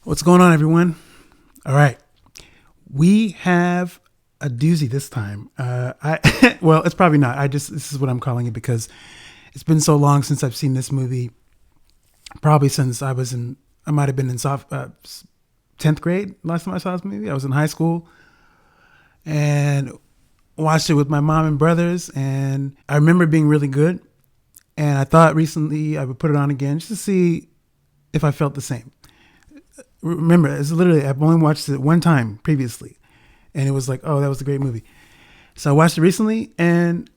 What's going on, everyone? All right. We have a doozy this time. Well, it's probably not. This is what I'm calling it because it's been so long since I've seen this movie. Probably since I might have been in 10th grade last time I saw this movie. I was in high school and watched it with my mom and brothers. And I remember it being really good. And I thought recently I would put it on again just to see if I felt the same. Remember, it's literally, I've only watched it one time previously, and it was like, oh, that was a great movie. So I watched it recently, and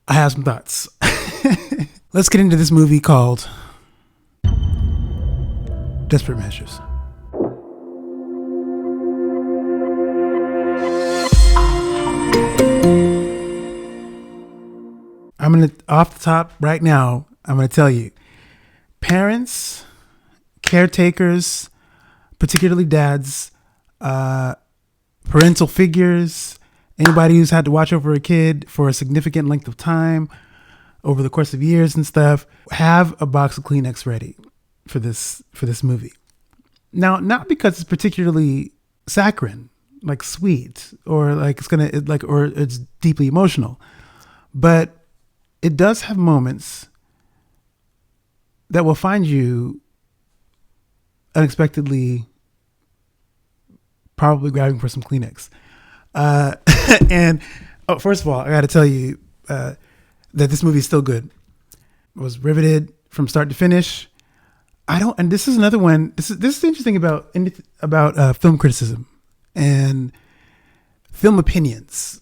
I have some thoughts. Let's get into this movie called Desperate Measures. Off the top right now, I'm going to tell you, parents, caretakers, particularly dads, parental figures, anybody who's had to watch over a kid for a significant length of time over the course of years and stuff, have a box of Kleenex ready for this movie. Now, not because it's particularly saccharine, like sweet, or like or it's deeply emotional, but it does have moments that will find you unexpectedly probably grabbing for some Kleenex. And first of all, I got to tell you that this movie is still good. I was riveted from start to finish. And this is another one. This is interesting about film criticism and film opinions.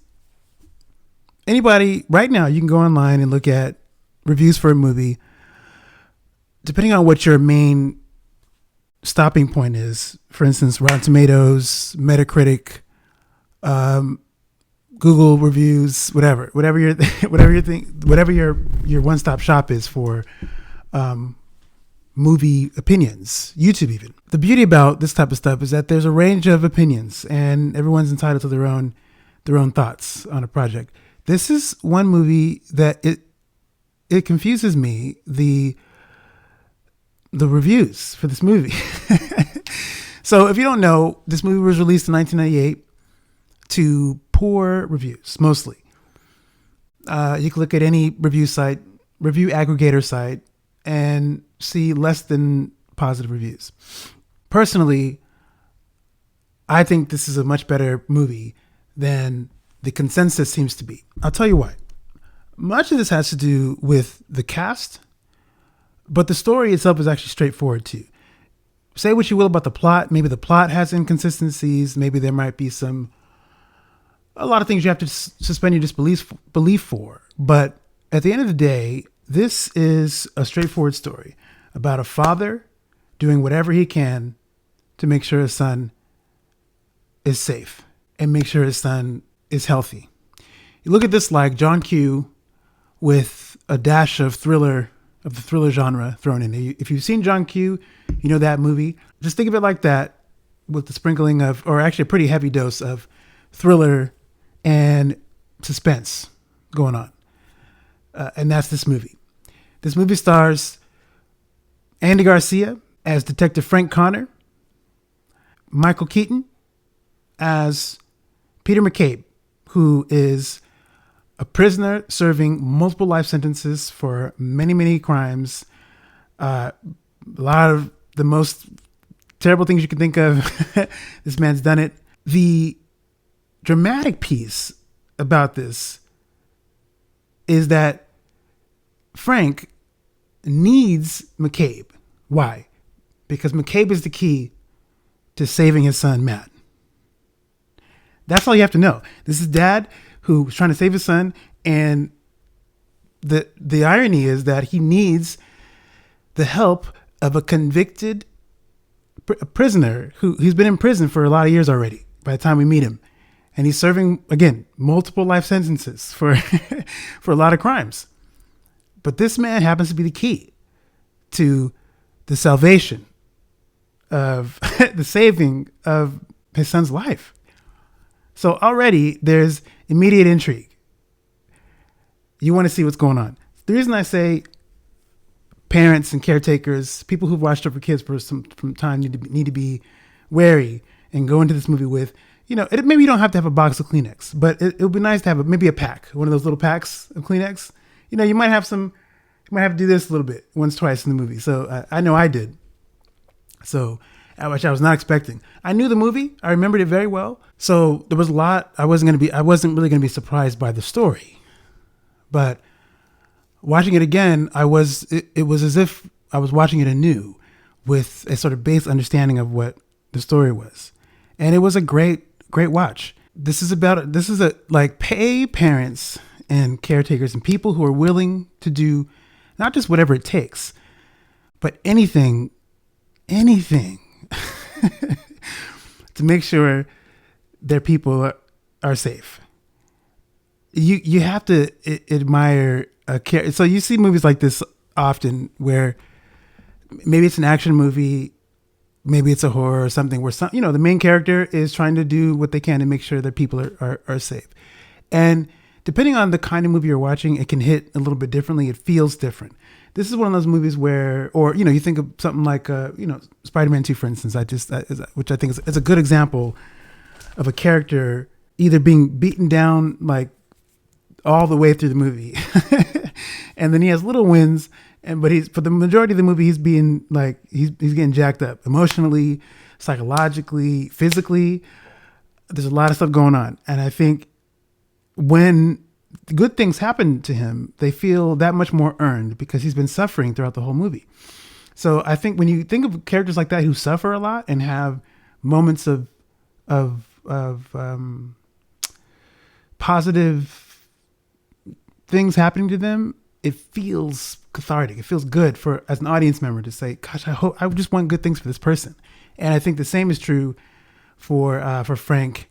Anybody right now, you can go online and look at reviews for a movie. Depending on what your main stopping point is, for instance, Rotten Tomatoes, Metacritic, Google reviews, whatever your one-stop shop is for movie opinions, YouTube even. The beauty about this type of stuff is that there's a range of opinions, and everyone's entitled to their own thoughts on a project. This is one movie that it confuses me, the reviews for this movie. So if you don't know, this movie was released in 1998 to poor reviews, mostly. You can look at any review aggregator site, and see less than positive reviews. Personally, I think this is a much better movie than the consensus seems to be. I'll tell you why. Much of this has to do with the cast, but the story itself is actually straightforward too. Say what you will about the plot. Maybe the plot has inconsistencies. Maybe there might be a lot of things you have to suspend your disbelief for. But at the end of the day, this is a straightforward story about a father doing whatever he can to make sure his son is safe and make sure his son is healthy. You look at this like John Q with a dash of the thriller genre thrown in. If you've seen John Q, you know that movie. Just think of it like that, with the sprinkling of, or actually a pretty heavy dose of thriller and suspense going on. And that's this movie. This movie stars Andy Garcia as Detective Frank Connor, Michael Keaton as Peter McCabe, who is a prisoner serving multiple life sentences for many, many crimes. A lot of the most terrible things you can think of. This man's done it. The dramatic piece about this is that Frank needs McCabe. Why? Because McCabe is the key to saving his son, Matt. That's all you have to know. This is dad who was trying to save his son, and the irony is that he needs the help of a convicted prisoner who's been in prison for a lot of years already by the time we meet him. And he's serving, again, multiple life sentences for for a lot of crimes. But this man happens to be the key to the salvation of the saving of his son's life. So already there's immediate intrigue. You want to see what's going on. The reason I say parents and caretakers, people who've watched over kids for some time need to be wary and go into this movie with, maybe you don't have to have a box of Kleenex, but it would be nice to have maybe a pack, one of those little packs of Kleenex. You might have to do this a little bit once, twice in the movie. So I know I did. So, which I was not expecting. I knew the movie. I remembered it very well. So there was a lot. I wasn't really going to be surprised by the story, but watching it again, it was as if I was watching it anew with a sort of base understanding of what the story was. And it was a great watch. This is pay parents and caretakers and people who are willing to do not just whatever it takes, but anything to make sure their people are safe. You have to admire a care. So you see movies like this often where maybe it's an action movie, maybe it's a horror or something where the main character is trying to do what they can to make sure that people are safe. And depending on the kind of movie you're watching, it can hit a little bit differently. It feels different. This is one of those movies where, you think of something like, Spider-Man 2, for instance, which I think is a good example of a character either being beaten down like all the way through the movie. And then he has little wins. But for the majority of the movie, he's being like, he's getting jacked up emotionally, psychologically, physically. There's a lot of stuff going on. And I think when good things happen to him, they feel that much more earned because he's been suffering throughout the whole movie. So I think when you think of characters like that who suffer a lot and have moments of positive things happening to them, it feels cathartic. It feels good as an audience member to say, gosh, I just want good things for this person. And I think the same is true for Frank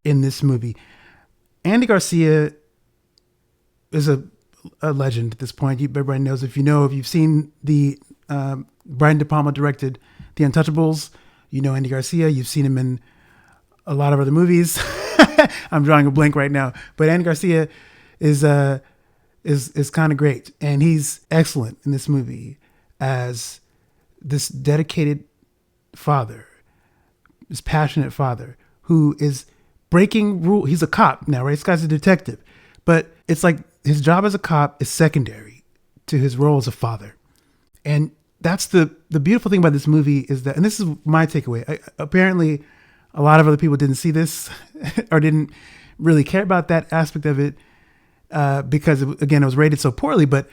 in this movie. Andy Garcia is a legend at this point. Everybody knows, if you've seen the Brian De Palma directed The Untouchables, Andy Garcia. You've seen him in a lot of other movies. I'm drawing a blank right now, but Andy Garcia is kind of great, and he's excellent in this movie as this dedicated father, this passionate father who is breaking rules. He's a cop now, right? This guy's a detective, but it's like his job as a cop is secondary to his role as a father. And that's the beautiful thing about this movie is that, and this is my takeaway. Apparently a lot of other people didn't see this or didn't really care about that aspect of it because it was rated so poorly. But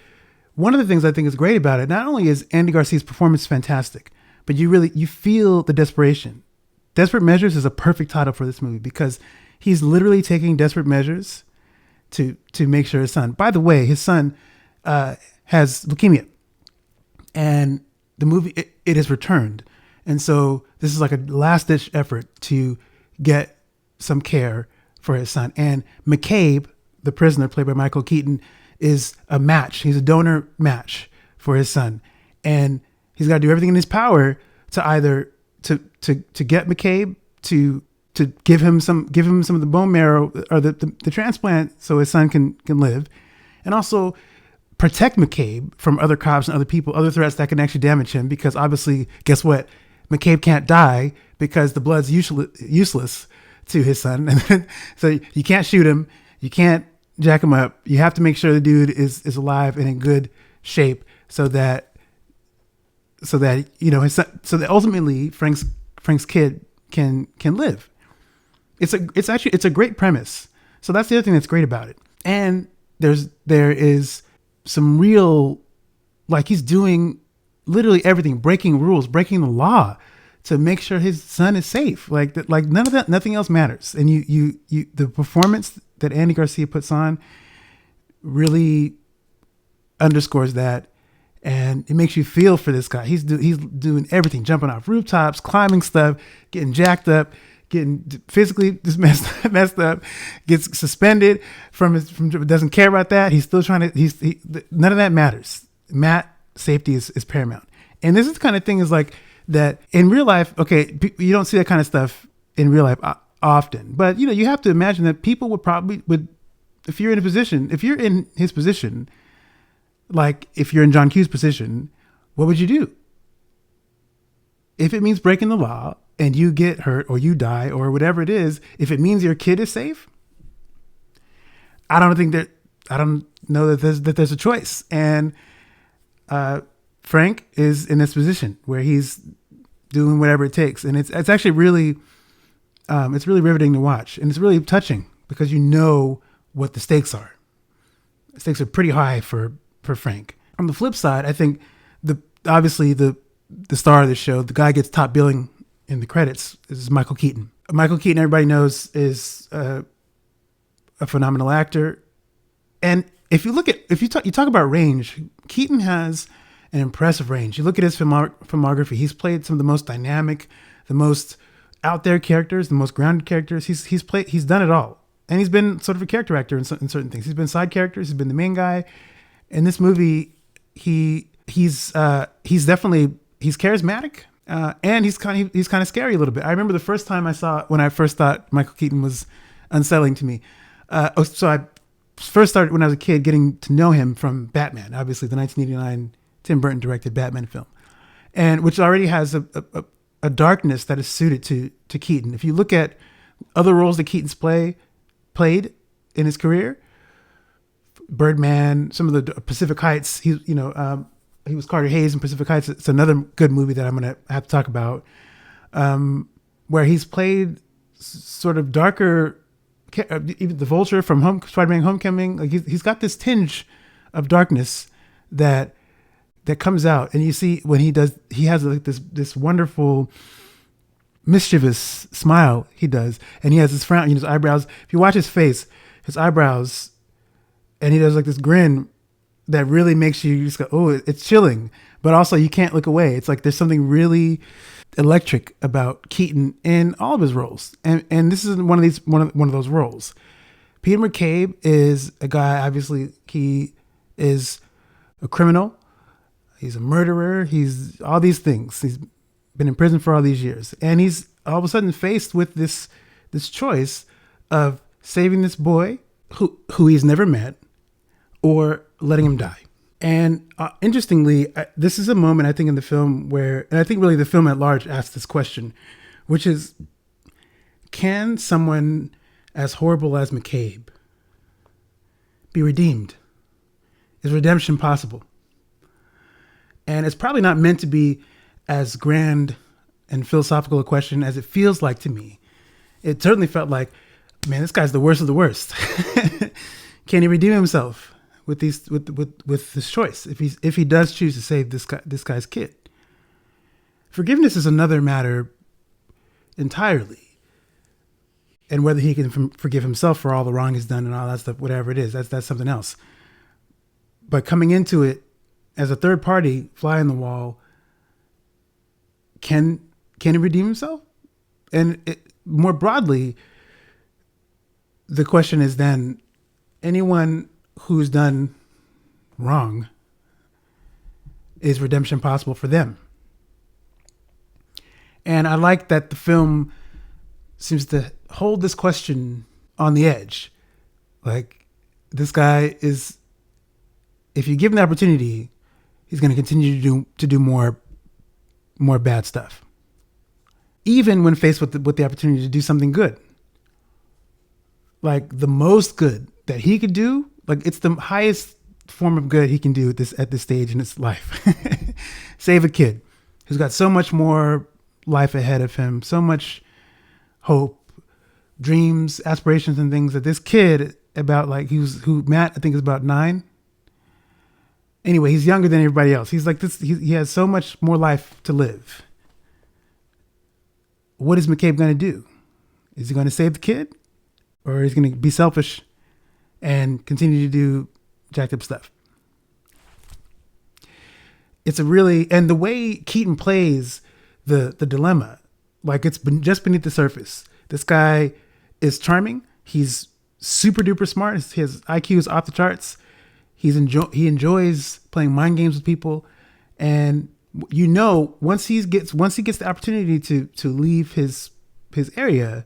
one of the things I think is great about it, not only is Andy Garcia's performance fantastic, but you feel the desperation. Desperate Measures is a perfect title for this movie because he's literally taking desperate measures to make sure his son, by the way, his son has leukemia, and the movie, it has returned. And so this is like a last ditch effort to get some care for his son. And McCabe, the prisoner played by Michael Keaton, is a match. He's a donor match for his son. And he's got to do everything in his power to either to get McCabe to give him some of the bone marrow or the transplant so his son can live, and also protect McCabe from other cops and other people, other threats that can actually damage him, because obviously, guess what? McCabe can't die because the blood's useless to his son. So you can't shoot him. You can't jack him up. You have to make sure the dude is alive and in good shape so that his son, so that ultimately Frank's kid can live. It's a great premise. So that's the other thing that's great about it. And there is some real, like, he's doing literally everything, breaking rules, breaking the law to make sure his son is safe. Like none of that, nothing else matters. And the performance that Andy Garcia puts on really underscores that. And it makes you feel for this guy. He's doing everything, jumping off rooftops, climbing stuff, getting jacked up, getting physically just messed up, gets suspended from doesn't care about that. He's still trying to, none of that matters. Safety is paramount. And this is the kind of thing is like that in real life. Okay. You don't see that kind of stuff in real life often, but you have to imagine that people would if you're in his position, Like if you're in John Q's position, what would you do? If it means breaking the law and you get hurt or you die or whatever it is, if it means your kid is safe, I don't know that there's a choice. And Frank is in this position where he's doing whatever it takes, and it's actually really it's really riveting to watch, and it's really touching because you know what the stakes are. The stakes are pretty high for Frank. On the flip side, I think obviously the star of the show, the guy gets top billing in the credits, is Michael Keaton. Michael Keaton, everybody knows, is a phenomenal actor. And if you talk about range, Keaton has an impressive range. You look at his filmography, he's played some of the most dynamic, the most out there characters, the most grounded characters. He's done it all. And he's been sort of a character actor in certain things. He's been side characters, he's been the main guy. In this movie, he's charismatic, and he's kind of scary a little bit. I remember the first time when I first thought Michael Keaton was unsettling to me. So I first started when I was a kid getting to know him from Batman, obviously the 1989 Tim Burton directed Batman film, and which already has a darkness that is suited to Keaton. If you look at other roles that Keaton's played in his career, Birdman, some of the Pacific Heights, he was Carter Hayes in Pacific Heights. It's another good movie that I'm going to have to talk about, where he's played sort of darker, even the Vulture from Spider-Man Homecoming. Like he's got this tinge of darkness that comes out, and you see when he has like this wonderful mischievous smile he does, and he has this frown, his eyebrows. If you watch his face, his eyebrows, and he does like this grin that really makes you just go, oh, it's chilling, but also you can't look away. It's like there's something really electric about Keaton in all of his roles, and this is one of those roles. Peter McCabe is a guy. Obviously, he is a criminal. He's a murderer. He's all these things. He's been in prison for all these years, and he's all of a sudden faced with this choice of saving this boy who he's never met, or letting him die. And interestingly, this is a moment I think in the film where, and I think really the film at large asks this question, which is, can someone as horrible as McCabe be redeemed? Is redemption possible? And it's probably not meant to be as grand and philosophical a question as it feels like to me. It certainly felt like, man, this guy's the worst of the worst. Can he redeem himself with this choice if he does choose to save this guy's kid? Forgiveness is another matter entirely, and whether he can forgive himself for all the wrong he's done and all that stuff, whatever it is, that's something else. But coming into it as a third party, fly on the wall, can he redeem himself? And more broadly, the question is then, anyone who's done wrong, is redemption possible for them? And I like that the film seems to hold this question on the edge. Like, this guy is, if you give him the opportunity, he's going to continue to do more bad stuff, even when faced with the opportunity to do something good. Like the most good that he could do, like it's the highest form of good he can do at this stage in his life. Save a kid who's got so much more life ahead of him, so much hope, dreams, aspirations, and things that this kid who Matt, I think, is about 9. Anyway, he's younger than everybody else. He's like this. He has so much more life to live. What is McCabe going to do? Is he going to save the kid? Or is he going to be selfish and continue to do jacked up stuff? It's and the way Keaton plays the dilemma, like it's been just beneath the surface. This guy is charming. He's super duper smart. His IQ is off the charts. He enjoys playing mind games with people. And once he gets the opportunity to leave his area,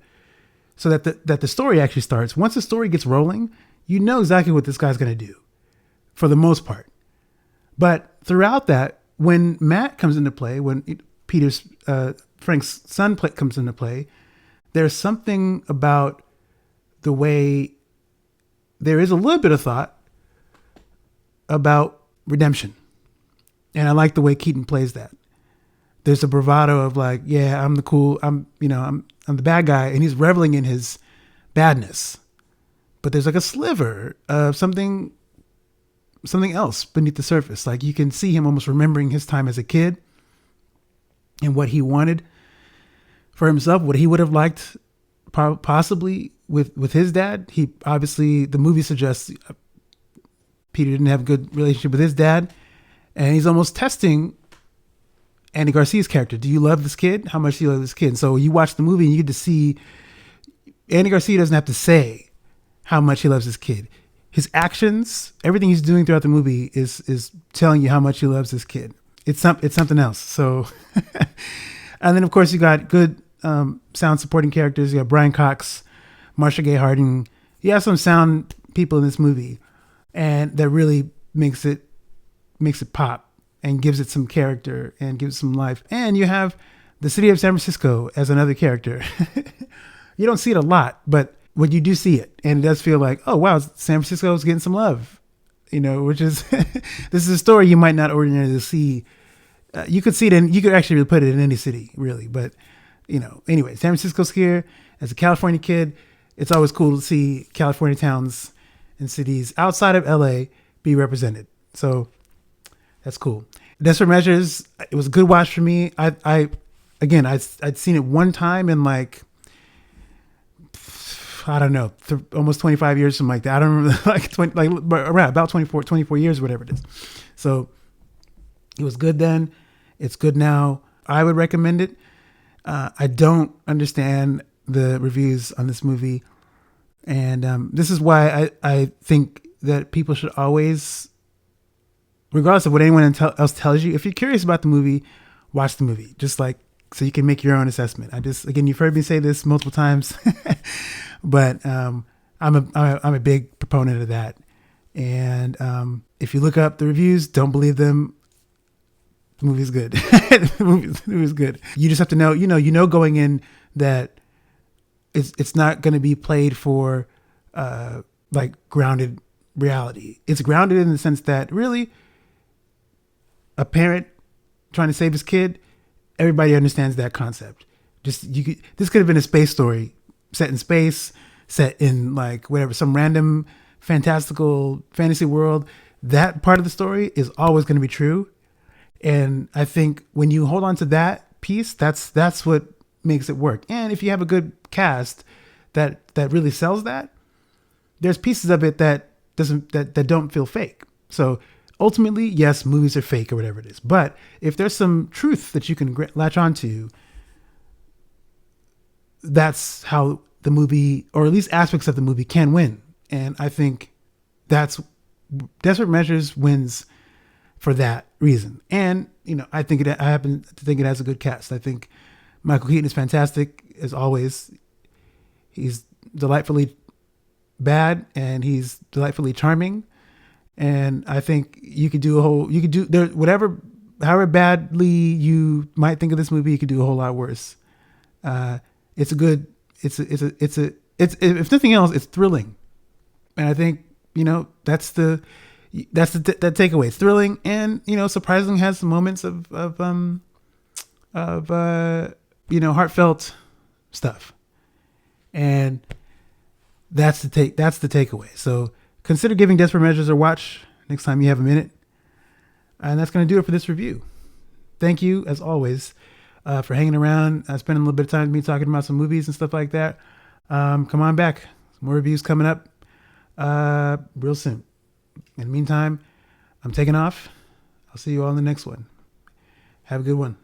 so that the story actually starts. Once the story gets rolling, you know exactly what this guy's going to do, for the most part. But throughout that, when Matt comes into play, when Peter's Frank's son comes into play, there's something about the way there is a little bit of thought about redemption. And I like the way Keaton plays that. There's a bravado of like, yeah, I'm the bad guy, and he's reveling in his badness. But there's like a sliver of something else beneath the surface. Like you can see him almost remembering his time as a kid and what he wanted for himself, what he would have liked possibly with his dad. He obviously, the movie suggests Peter didn't have a good relationship with his dad, and he's almost testing Andy Garcia's character. Do you love this kid? How much do you love this kid? And so you watch the movie and you get to see Andy Garcia doesn't have to say how much he loves this kid. His actions, everything he's doing throughout the movie is telling you how much he loves this kid. It's something else. So, and then of course you got good sound supporting characters. You got Brian Cox, Marsha Gay Harden. You have some sound people in this movie, and that really makes it pop and gives it some character and gives it some life. And you have the city of San Francisco as another character. You don't see it a lot, but when you do see it, and it does feel like, oh wow, San Francisco is getting some love, which is this is a story you might not ordinarily see. You could see it you could actually put it in any city, really. But anyway, San Francisco's here. As a California kid, it's always cool to see California towns and cities outside of LA be represented. So that's cool. Desperate Measures, it was a good watch for me. I'd seen it one time in like, I don't know, almost 25 years, something like that. I don't remember, around about 24 years, whatever it is. So it was good then. It's good now. I would recommend it. I don't understand the reviews on this movie. And this is why I think that people should always, regardless of what anyone else tells you, if you're curious about the movie, watch the movie. Just like, so you can make your own assessment. Again, you've heard me say this multiple times, but I'm a big proponent of that. And if you look up the reviews, don't believe them. The movie's good. The movie's good. You just have to know, going in that it's not going to be played for like grounded reality. It's grounded in the sense that really a parent trying to save his kid, everybody understands that concept. This could have been a space story set in space, set in like whatever, some random fantastical fantasy world. That part of the story is always going to be true. And I think when you hold on to that piece, that's what makes it work. And if you have a good cast that really sells that, there's pieces of it that don't feel fake. So ultimately, yes, movies are fake or whatever it is. But if there's some truth that you can latch onto, that's how the movie, or at least aspects of the movie, can win. And I think that's Desperate Measures wins for that reason. And I happen to think it has a good cast. I think Michael Keaton is fantastic as always. He's delightfully bad and he's delightfully charming. And I think however badly you might think of this movie, you could do a whole lot worse. If nothing else, it's thrilling. And I think, that's the takeaway. It's thrilling and, surprisingly has some moments of heartfelt stuff. And that's the takeaway. So consider giving Desperate Measures a watch next time you have a minute. And that's going to do it for this review. Thank you, as always, for hanging around, spending a little bit of time with me talking about some movies and stuff like that. Come on back. More reviews coming up real soon. In the meantime, I'm taking off. I'll see you all in the next one. Have a good one.